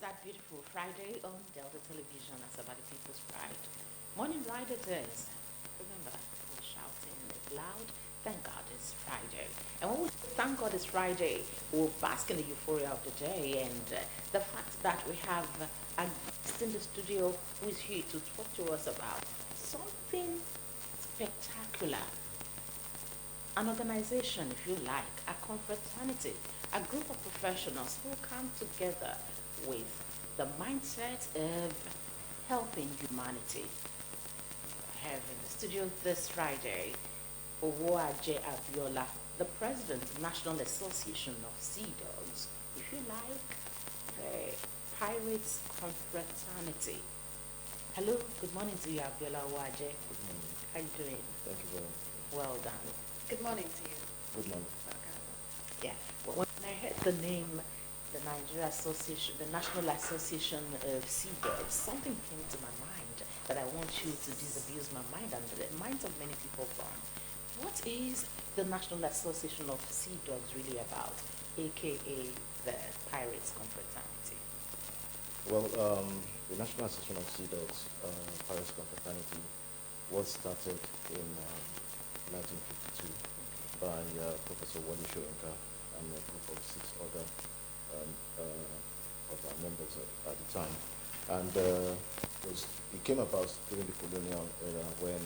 that beautiful Friday on Delta Television as about the People's Pride. Morning ride it is. Remember, we're shouting it loud. Thank God it's Friday. And when we say thank God it's Friday, we'll bask in the euphoria of the day and the fact that we have a guest in the studio who is here to talk to us about something spectacular, an organization, if you like, a confraternity, a group of professionals who come together with the mindset of helping humanity. I have in the studio this Friday Owoaje Abiola, the President of the National Association of Sea Dogs, if you like, the Pirates Confraternity. Hello, good morning to you, Abiola Owoaje. Good morning. How you doing? Thank you very much. Well done. Good morning to you. Good morning. Yeah. Well, when I heard the name, the Nigeria Association, the National Association of Sea Dogs, something came to my mind that I want you to disabuse my mind and the minds of many people from. What is the National Association of Sea Dogs really about, aka the Pirates Confraternity? Well, the National Association of Sea Dogs, Paris Confraternity, was started in 1952 by Professor Wally Shoyinka and a group of 6 other um, of our members at the time. And it came about during the colonial era when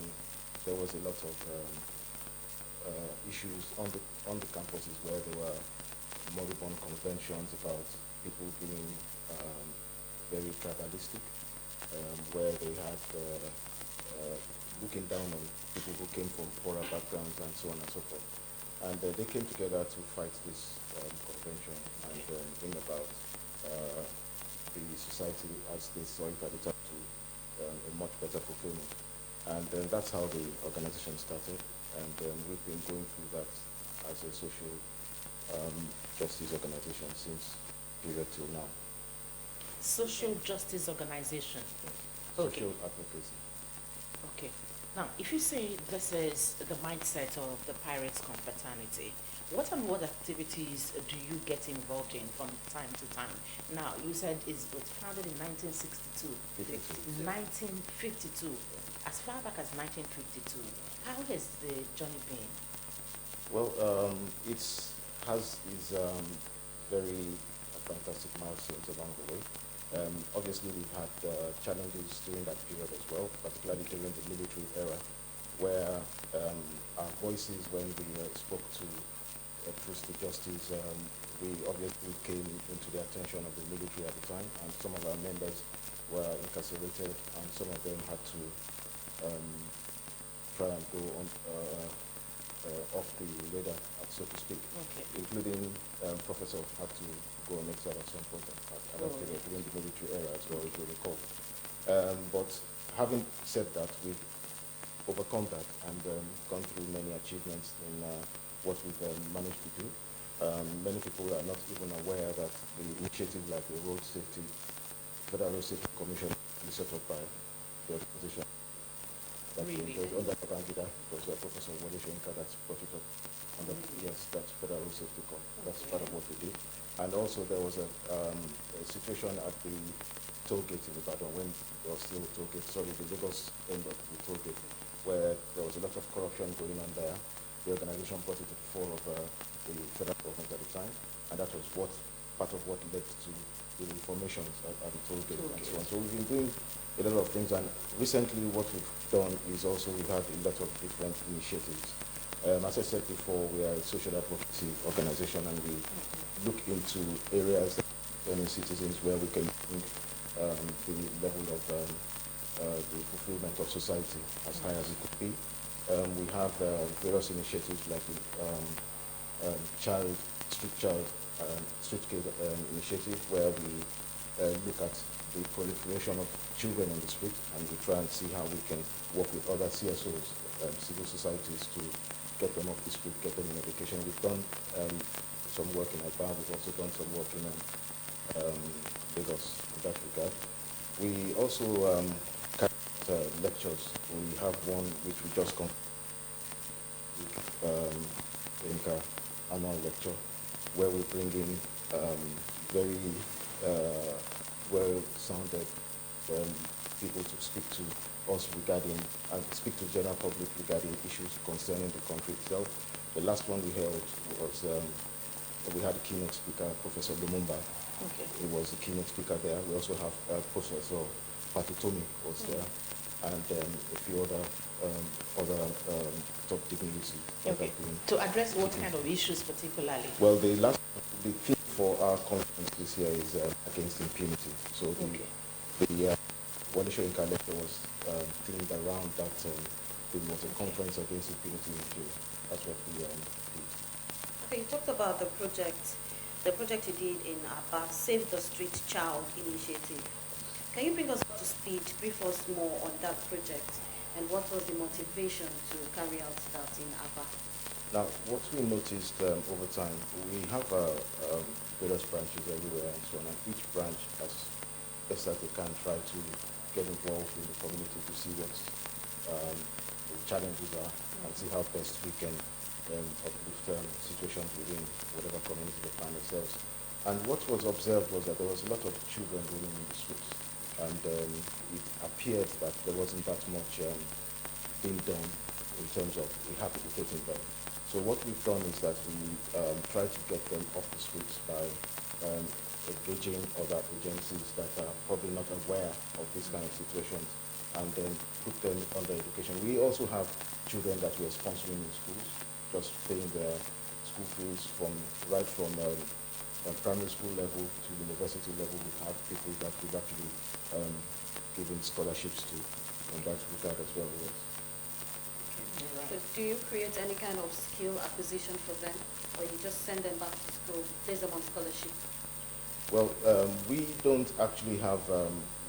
there was a lot of issues on the campuses where there were moribund conventions about people being very tribalistic, where they had looking down on people who came from poorer backgrounds and so on and so forth. And they came together to fight this convention and bring about the society as they saw it at the time to a much better fulfillment. And that's how the organization started. And we've been going through that as a social justice organization since period till now. Social justice organization. Okay. Social advocacy. Okay. Now, if you say this is the mindset of the Pirates Confraternity, what and what activities do you get involved in from time to time? Now, you said it was founded in 1962. 1952. As far back as 1952, how has the journey been? Well, it has its very fantastic milestones along the way. Obviously, we've had challenges during that period as well, particularly during the military era, where our voices, when we spoke to Truth to Justice, we obviously came into the attention of the military at the time, and some of our members were incarcerated, and some of them had to try and go on off the radar, so to speak, Okay. including Professor had to go on exile at some point at that period during the military era as well, if you recall. But having said that, we've overcome that and gone through many achievements in what we've managed to do. Many people are not even aware that the initiative like the Federal Road Safety Commission is set up by the organization. Really? It was under Babangida, it was Professor Wale Shoyinka that brought it up. Under, yes, that's Federal Road Safety Corps. That's part of what we did. And also there was a situation at the toll gate in Ibadan when there was still a toll gate, sorry, the Lagos end of the toll gate, where there was a lot of corruption going on there. The organization brought it to the fore of the federal government at the time, and that was part of what led to the reformations at the toll gate and so on. So we've been doing a lot of things, and recently what we've done is also we've had a lot of different initiatives. As I said before, we are a social advocacy organization, and we look into areas and citizens where we can bring the level of the fulfillment of society as high as it could be. We have various initiatives like the street kid initiative, where we look at the proliferation of children on the street, and we try and see how we can work with other CSOs, civil societies, to get them off the street, get them in education. We've done some work in Aba, we've also done some work in Lagos in that regard. We also carry out lectures. We have one which we just in annual lecture, where we bring in very well-sounded people to speak to us regarding, and speak to general public regarding issues concerning the country itself. The last one we held was, we had a keynote speaker, Professor Lumumba. Okay. He was the keynote speaker there. We also have Professor Patutomi was there, and a few other top dignitaries. Okay. To address what kind of issues particularly? Well, the theme for our conference this year is against impunity. So the Wole Soyinka lecture was themed around that. It was a conference against impunity in Nigeria. That's what we did. Okay, you talked about the project you did in Aba, Save the Street Child Initiative. Can you bring us up to speed, brief us more on that project, and what was the motivation to carry out that in Aba? Now, what we noticed over time, we have various branches everywhere and so on, and each branch, as best as they can, try to get involved in the community to see what the challenges are and see how best we can uplift situations within whatever community they find themselves. And what was observed was that there was a lot of children living in the streets, and it appeared that there wasn't that much being done in terms of rehabilitating them. So what we've done is that we try to get them off the streets by engaging other agencies that are probably not aware of these kind of situations, and then put them under education. We also have children that we are sponsoring in schools, just paying their school fees right from primary school level to university level. We have people that we've actually given scholarships to in that regard as well. Yes. So do you create any kind of skill acquisition for them, or you just send them back to school, place them on scholarship? Well, we don't actually have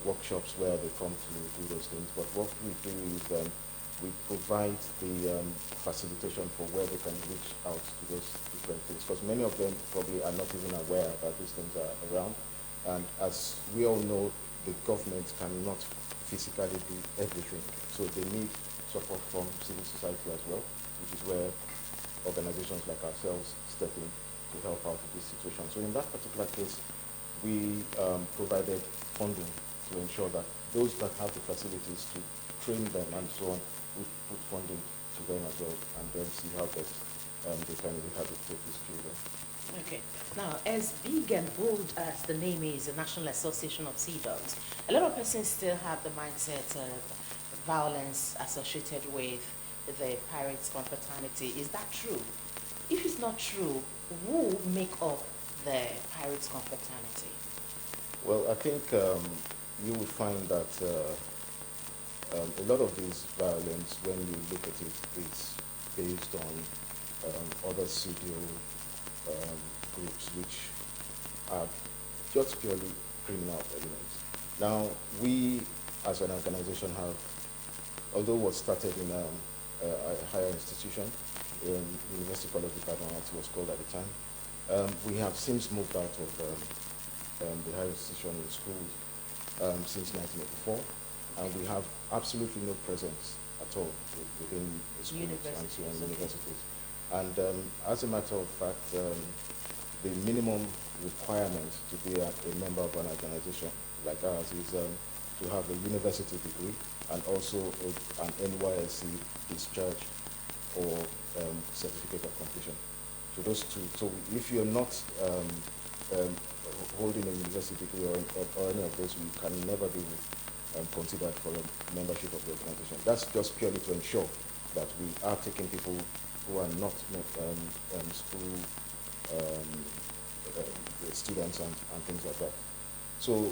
workshops where they come to do those things, but what we do is we provide the facilitation for where they can reach out to those different things, because many of them probably are not even aware that these things are around. And as we all know, the government cannot physically do everything, so they need support from civil society as well, which is where organizations like ourselves step in to help out with this situation. So in that particular case, we provided funding to ensure that those that have the facilities to train them and so on, we put funding to them as well, and then see how best they can rehabilitate these children. Okay. Now, as big and bold as the name is, the National Association of Sea Dogs, a lot of persons still have the mindset of violence associated with the Pirates Confraternity. Is that true? If it's not true, who make up the Pirates Confraternity? Well, I think you will find that a lot of this violence, when you look at it, is based on other pseudo groups which are just purely criminal elements. Now, we as an organization have, although it was started in a higher institution, University College Department as it was called at the time, we have since moved out of the higher institution in schools since 1984, and we have absolutely no presence at all within the schools and so on, universities. And as a matter of fact, the minimum requirement to be a member of an organization like ours is to have a university degree and also an NYSC discharge or certificate of completion. So those two. So if you're not holding a university degree or any of those, you can never be considered for a membership of the organization. That's just purely to ensure that we are taking people who are not school students and things like that. So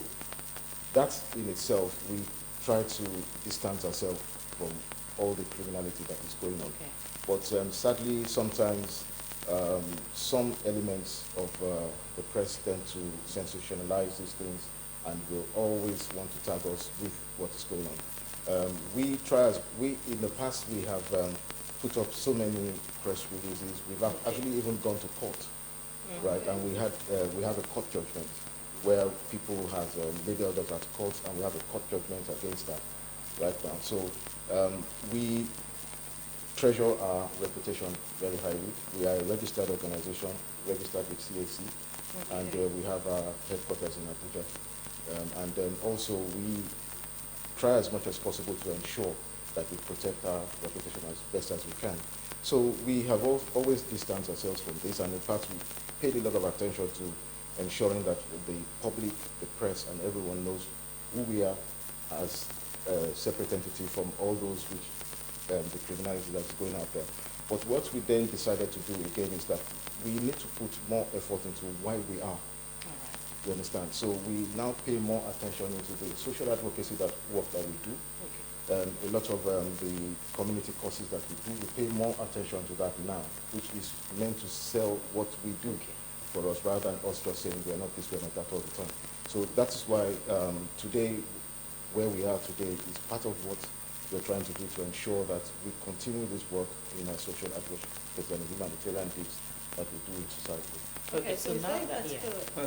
that in itself, we try to distance ourselves from all the criminality that is going on. Okay. But sadly, sometimes some elements of the press tend to sensationalize these things and will always want to tag us with what is going on. In the past, we have put up so many press releases. We've actually even gone to court, right? And we have a court judgment where people have labeled us at court, and we have a court judgment against that right now. So we treasure our reputation very highly. We are a registered organization, registered with CAC, and we have our headquarters in Abuja. And then also we try as much as possible to ensure that we protect our reputation as best as we can. So we have always distanced ourselves from this, and in fact we paid a lot of attention to ensuring that the public, the press, and everyone knows who we are as a separate entity from all those which the criminality that's going out there. But what we then decided to do again is that we need to put more effort into why we are. You understand? So we now pay more attention into the social advocacy work that we do. A lot of the community courses that we do, we pay more attention to that now, which is meant to sell what we do for us, rather than us just saying we are not this, we are not that all the time. So that's why today, where we are today, is part of what we're trying to do to ensure that we continue this work in our social advocacy and humanitarian deeds that we do in society. Okay, so is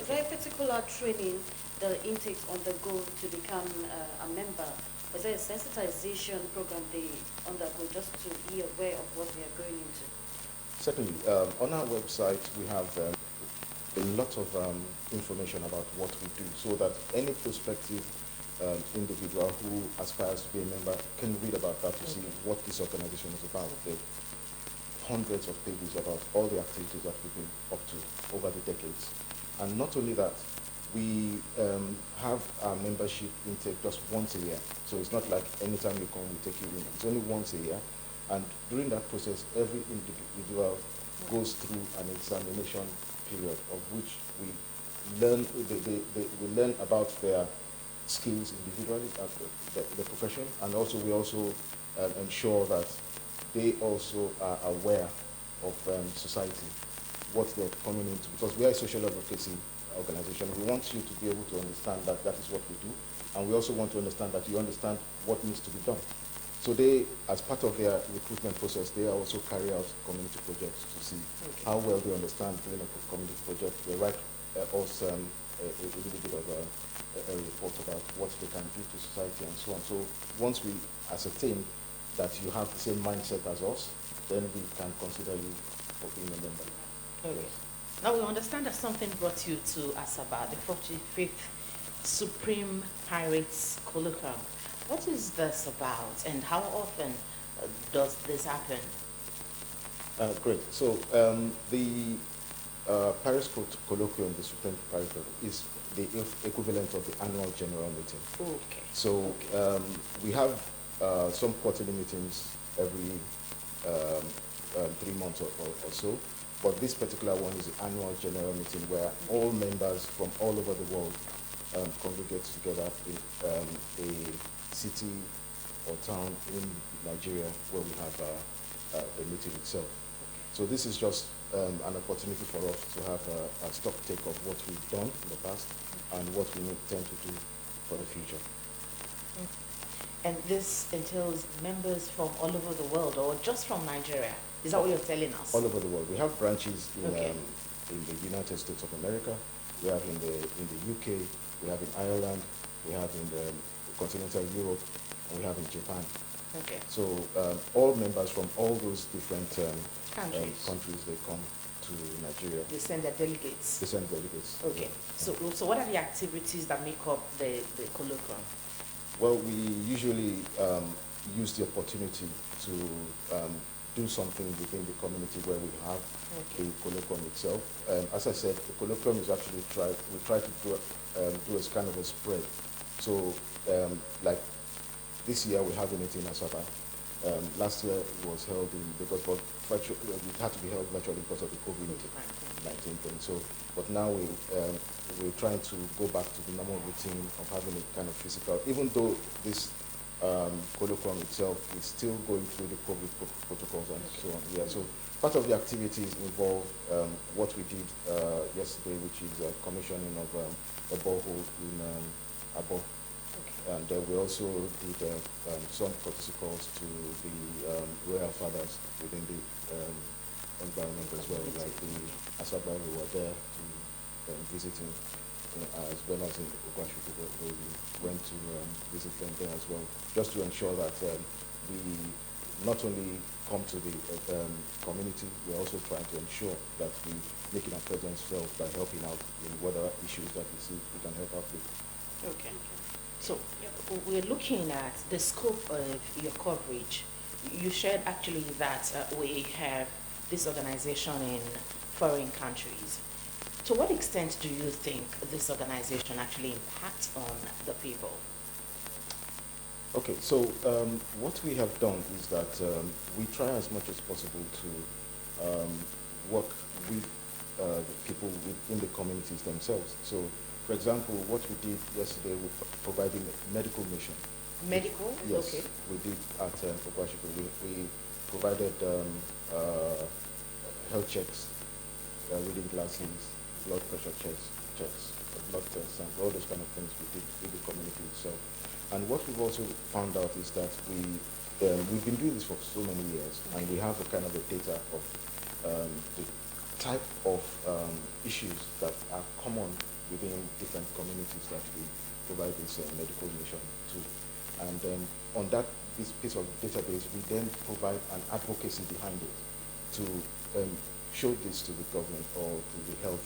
there a particular training that intakes undergo to become a member? Was there a sensitization program they undergo just to be aware of what they are going into? Certainly. On our website, we have a lot of information about what we do, so that any prospective individual who aspires to be a member can read about that to see what this organization is about. There are hundreds of pages about all the activities that we've been up to over the decades. And not only that, we have our membership intake just once a year. So it's not like anytime you come, we take you in. It's only once a year. And during that process, every individual goes through an examination period of which we learn, we learn about their skills individually, the profession, and also we also ensure that they also are aware of society, what they're coming into, because we are a social advocacy organization. We want you to be able to understand that that is what we do, and we also want to understand that you understand what needs to be done. So they, as part of their recruitment process, they also carry out community projects to see how well they understand doing a community project. They write us a little bit of a report about what they can do to society and so on. So once we ascertain that you have the same mindset as us, then we can consider you for being a member. Okay. Yes. Now we understand that something brought you to Asaba, the 45th Supreme Pirates Colloquium. What is this about, and how often does this happen? Great. So the Paris Colloquium, the Supreme Pirates Colloquium, is the equivalent of the annual general meeting. Okay. So we have some quarterly meetings every 3 months or so. But this particular one is the annual general meeting where all members from all over the world congregate together in a city or town in Nigeria where we have the meeting itself. So this is just an opportunity for us to have a stock take of what we've done in the past and what we intend to do for the future. And this entails members from all over the world, or just from Nigeria? Is that what you're telling us? All over the world. We have branches in the United States of America, we have in the UK, we have in Ireland, we have in the continental Europe, and we have in Japan. Okay. So all members from all those different countries, they come to Nigeria. They send their delegates? They send delegates. Okay. So what are the activities that make up the colloquium? Well, we usually use the opportunity to do something within the community where we have the colloquium itself. As I said, the colloquium is actually we try to do a kind of a spread. So like this year we're having it in Asaba. Last year it was held but it had to be held virtually because of the COVID-19 thing. So, but now we're trying to go back to the normal routine of having a kind of physical, even though this colloquium itself is still going through the COVID protocols and so on. Yeah, so part of the activities involve what we did yesterday, which is commissioning of a borehole in Abo. And we also did some courtesy calls to the royal fathers within the environment as well, like the Asaba, we were there to visiting, as well as in Okwashuku, where we went to visit them there as well, just to ensure that we not only come to the community, we're also trying to ensure that we making our presence felt by helping out in whatever issues that we see we can help out with. Okay. So we're looking at the scope of your coverage. You shared actually that we have this organization in foreign countries. To what extent do you think this organization actually impacts on the people? Okay, so what we have done is that we try as much as possible to work with the people within the communities themselves. So, for example, what we did yesterday, we providing medical mission. Medical? Yes, Okay. we did at Okwashiko. We provided health checks, reading glasses, blood pressure checks, blood tests, and all those kind of things we did with the community itself. And what we've also found out is that we've been doing this for so many years, and we have a kind of a data of the type of issues that are common within different communities that we provide this medical mission to. And on this piece of database, we then provide an advocacy behind it to show this to the government or to the health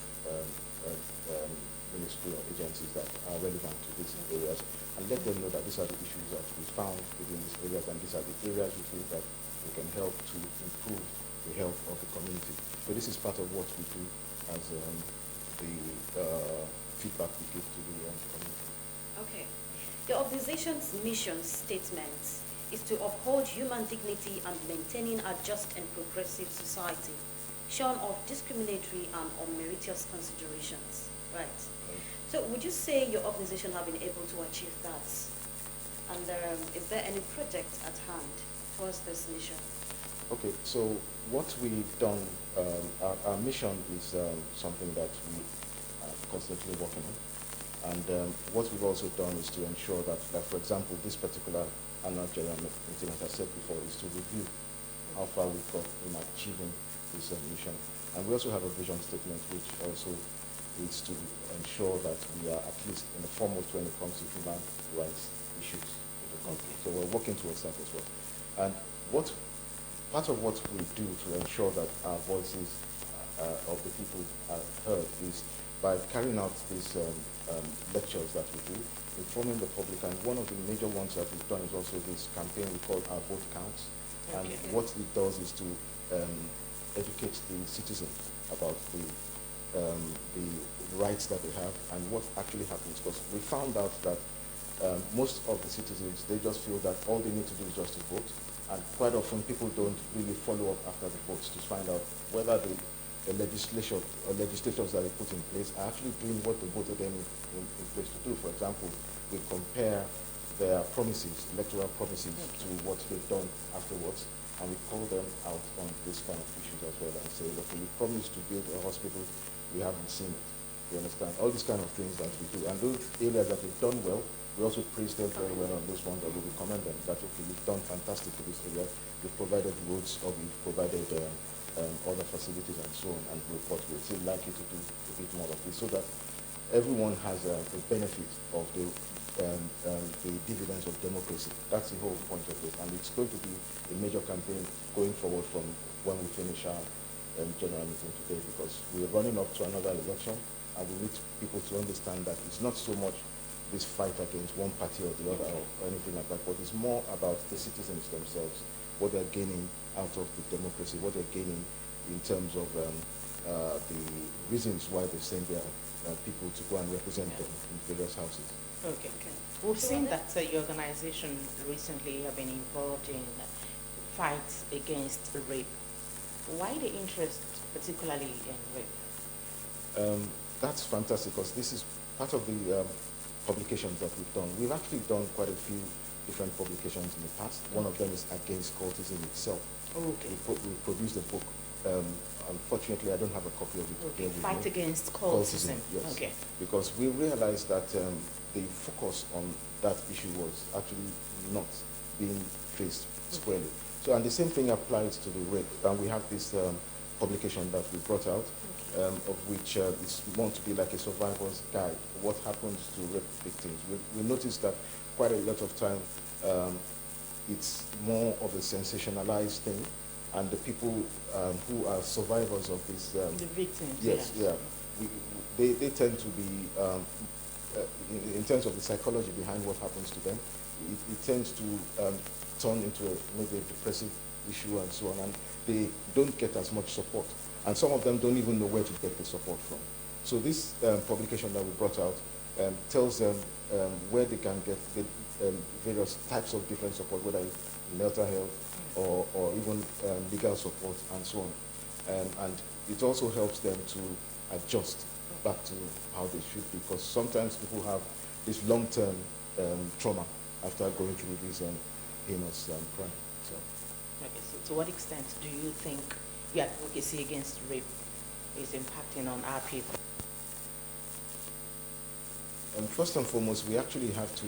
ministry or agencies that are relevant to these areas, and let them know that these are the issues that we found within these areas, and these are the areas we feel that we can help to improve the health of the community. So this is part of what we do as the feedback we give to the community. Okay. Your organization's mission statement is to uphold human dignity and maintaining a just and progressive society, shorn of discriminatory and unmeritorious considerations. Right. So would you say your organization have been able to achieve that? And is there any project at hand towards this mission? Okay, so what we've done, our mission is something that we are constantly working on. And what we've also done is to ensure that, for example, this particular annual general meeting, as I said before, is to review how far we've got in achieving this mission. And we also have a vision statement which also is to ensure that we are at least in the foremost when it comes to human rights issues in the country. So we're working towards that as well. And part of what we do to ensure that our voices of the people are heard is by carrying out these lectures that we do, informing the public. And one of the major ones that we've done is also this campaign we call Our Vote Counts. Okay. And what it does is to educate the citizens about the rights that they have and what actually happens. Because we found out that most of the citizens, they just feel that all they need to do is just to vote. And quite often people don't really follow up after the votes to find out whether the legislation or legislations that they put in place are actually doing what they voted them in place to do. For example, we compare their promises, electoral promises, to what they've done afterwards, and we call them out on this kind of issues as well and say, look, we promised to build a hospital, we haven't seen it. You understand? All these kind of things that we do. And those areas that we've done well, we also praise them very well on this one, that we will commend them. That, okay, you've done fantastic in this area. You've provided roads, or we've provided other facilities and so on, and but we'd still like you to do a bit more of this so that everyone has the benefit of the dividends of democracy. That's the whole point of it. And it's going to be a major campaign going forward from when we finish our general meeting today, because we're running up to another election, and we need people to understand that it's not so much this fight against one party or the other or anything like that, but it's more about the citizens themselves, what they're gaining out of the democracy, what they're gaining in terms of the reasons why they send their people to go and represent them in various houses. Okay. We've seen that your organization recently have been involved in fights against rape. Why the interest particularly in rape? That's fantastic, because this is part of the publications that we've done. We've actually done quite a few different publications in the past. One of them is Against Cultism itself. Okay. We produced a book. Unfortunately, I don't have a copy of it. Okay. Fight Against Cultism. Yes. Okay. Because we realized that the focus on that issue was actually not being faced squarely. So, and the same thing applies to the rape. And we have this publication that we brought out, of which is meant to be like a survivor's guide. What happens to rape victims? We noticed that quite a lot of time it's more of a sensationalized thing, and the people who are survivors of this, the victims. yes, yeah, they tend to be in terms of the psychology behind what happens to them, it tends to turn into maybe a depressive issue and so on, and they don't get as much support. And some of them don't even know where to get the support from. So this publication that we brought out tells them where they can get various types of different support, whether it's mental health or even legal support and so on. And it also helps them to adjust back to how they should be, because sometimes people have this long-term trauma after going through this heinous crime. So. Okay, so to what extent do you think the advocacy against rape is impacting on our people? First and foremost, we actually have to,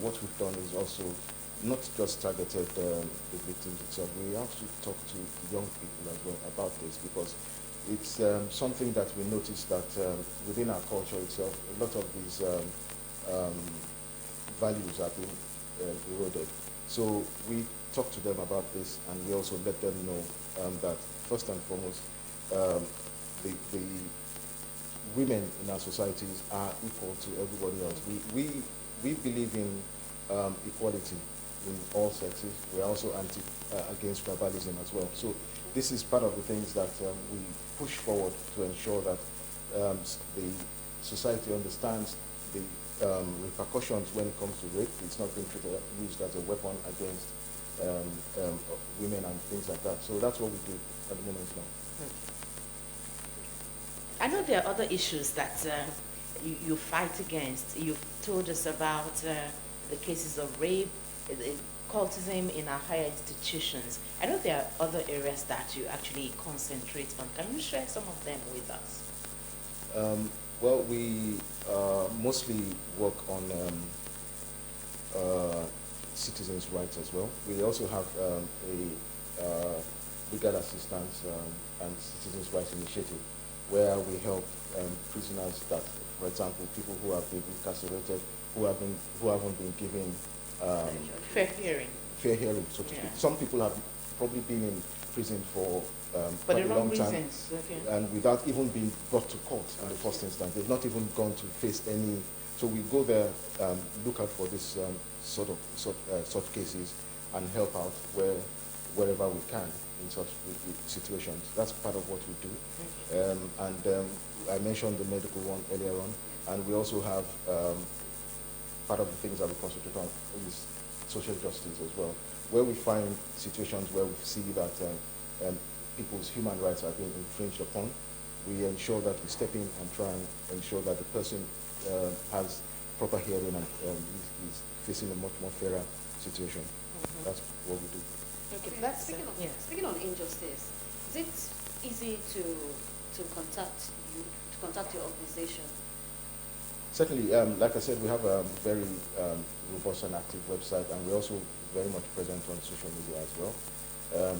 what we've done is also not just targeted the victims itself. We have to talk to young people as well about this, because it's something that we notice that within our culture itself, a lot of these values are being eroded. So we talk to them about this, and we also let them know that first and foremost, the women in our societies are equal to everybody else. We believe in equality in all sexes. We're also against tribalism as well. So this is part of the things that we push forward to ensure that the society understands the repercussions when it comes to rape. It's not being used as a weapon against women and things like that. So that's what we do at the moment now. I know there are other issues that you fight against. You've told us about the cases of rape, cultism in our higher institutions. I know there are other areas that you actually concentrate on. Can you share some of them with us? Well, we mostly work on citizens' rights as well. We also have a legal assistance and citizens' rights initiative, where we help prisoners that, for example, people who have been incarcerated, who haven't been given fair hearing. Fair hearing, so to speak. Some people have probably been in prison for quite a long time, okay. and without even being brought to court in the first instance. They've not even gone to face any. So we go there, look out for this such cases, and help out wherever we can in such situations. That's part of what we do. I mentioned the medical one earlier on, and we also have part of the things that we concentrate on is social justice as well, where we find situations where we see that people's human rights are being infringed upon. We ensure that we step in and try and ensure that the person has proper hearing and is facing a much more fairer situation. That's what we do. Okay, speaking on injustice, is it easy to contact you, to contact your organization? Certainly, like I said, we have a very robust and active website, and we're also very much present on social media as well.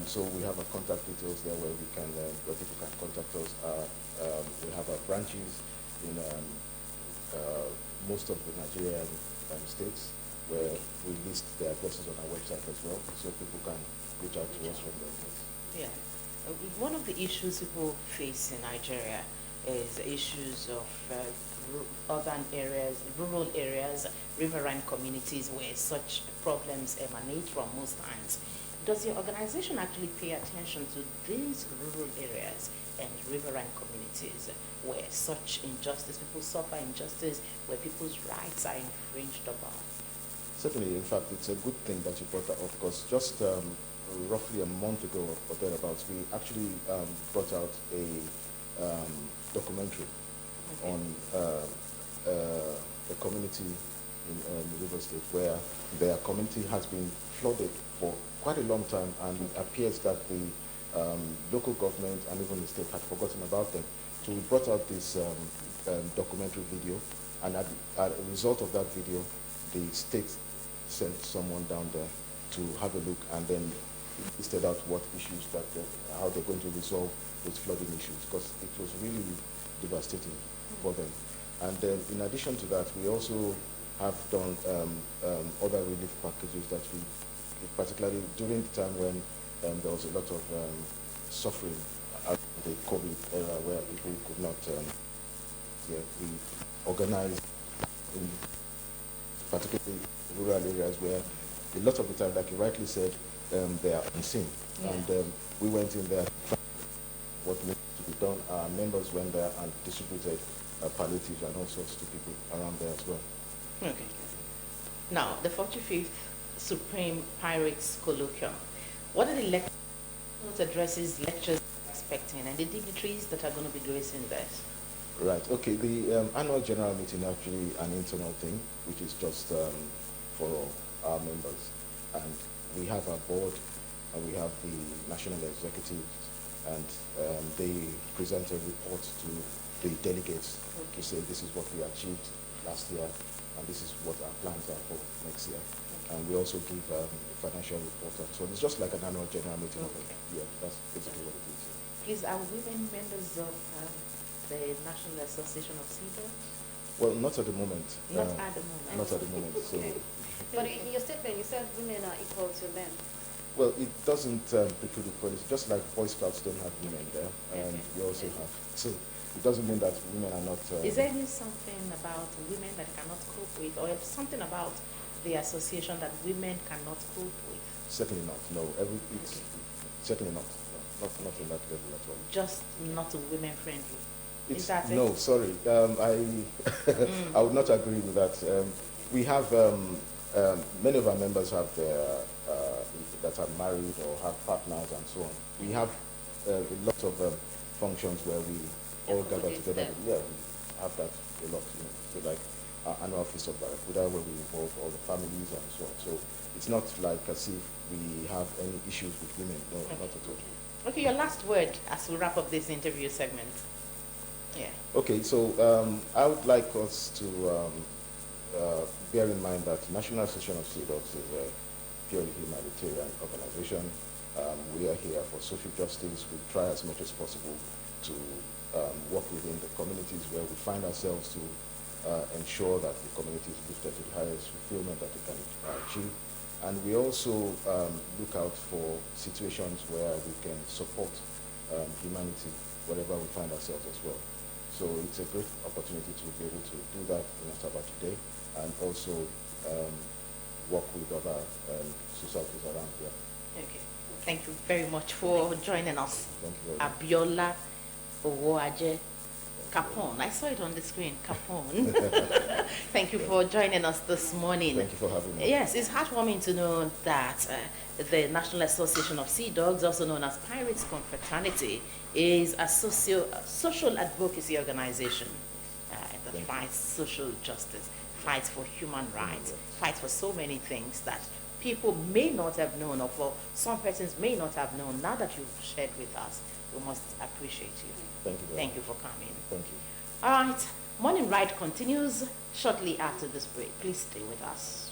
So we have our contact details there where where people can contact us. We have our branches in most of the Nigerian states, where we list the addresses on our website as well, so people can reach out to us from there. Yeah. One of the issues people face in Nigeria is issues of urban areas, rural areas, riverine communities where such problems emanate from most times. Does your organization actually pay attention to these rural areas and riverine communities where such injustice, people suffer injustice, where people's rights are infringed upon? Certainly, in fact, it's a good thing that you brought that up, because just roughly a month ago or thereabouts, we actually brought out a documentary on a community in River State where their community has been flooded for quite a long time, and it appears that the local government and even the state had forgotten about them. So we brought out this documentary video, and as a result of that video, the state sent someone down there to have a look and then listed out what issues that how they're going to resolve those flooding issues, because it was really devastating for them. And then in addition to that, we also have done other relief packages that we, particularly during the time when there was a lot of suffering at the COVID era where people could not, we organized in particularly rural areas where a lot of the time, like you rightly said, they are unseen. Yeah. And we went in there, what needs to be done. Our members went there and distributed palliatives and all sorts to people around there as well. Okay. Now, the 45th Supreme Pirates Colloquium. What are the lectures, addresses, lectures expecting, and the dignitaries that are going to be gracing this? Right. Okay. The annual general meeting actually an internal thing, which is just for our members, and we have our board, and we have the national executive, and they present a report to the delegates to say this is what we achieved last year, and this is what our plans are for next year. And we also give financial report. So it's just like an annual general meeting. Okay. Yeah, that's basically what it is. Please, are women members of the National Association of CEDAW? Well, not at the moment. Not at the moment. Not at the moment. So, Okay. But in your statement, you said women are equal to men. well, it doesn't preclude equality. Just like Boy Scouts don't have women there, and we also have. So it doesn't mean that women are not. Is there any something about women that cannot cope with, or something about the association that women cannot cope with? Certainly not. No, it's certainly not. No, not in that level at all. Just not women friendly. It's, Is that no, it? sorry. I would not agree with that. We have many of our members have their that are married or have partners and so on. We have a lot of functions where we all gather Accommodate together. them. Yeah, we have that a lot. You know, so like our annual feast of Barracuda, where we involve all the families and so on. So it's not like as if we have any issues with women. No, not at all. Okay, your last word as we wrap up this interview segment. Yeah. Okay, so I would like us to bear in mind that National Association of CEDAWs is a purely humanitarian organization. We are here for social justice. We try as much as possible to work within the communities where we find ourselves to ensure that the community is lifted to the highest fulfillment that we can achieve. And we also look out for situations where we can support humanity wherever we find ourselves as well. So it's a great opportunity to be able to do that in Asaba today, and also work with other societies around here. Okay. Thank you very much for joining us. Thank you very much. Abiola Owoaje Capone. I saw it on the screen, Capone. Thank you for joining us this morning. Thank you for having me. Yes, it's heartwarming to know that the National Association of Sea Dogs, also known as Pirates Confraternity, is a social advocacy organization that fights social justice, fights for human rights, fights for so many things that people may not have known, or for some persons may not have known. Now that you've shared with us, we must appreciate you. Thank you very Thank you much. for coming. Thank you. All right, Morning Ride continues shortly after this break. Please stay with us.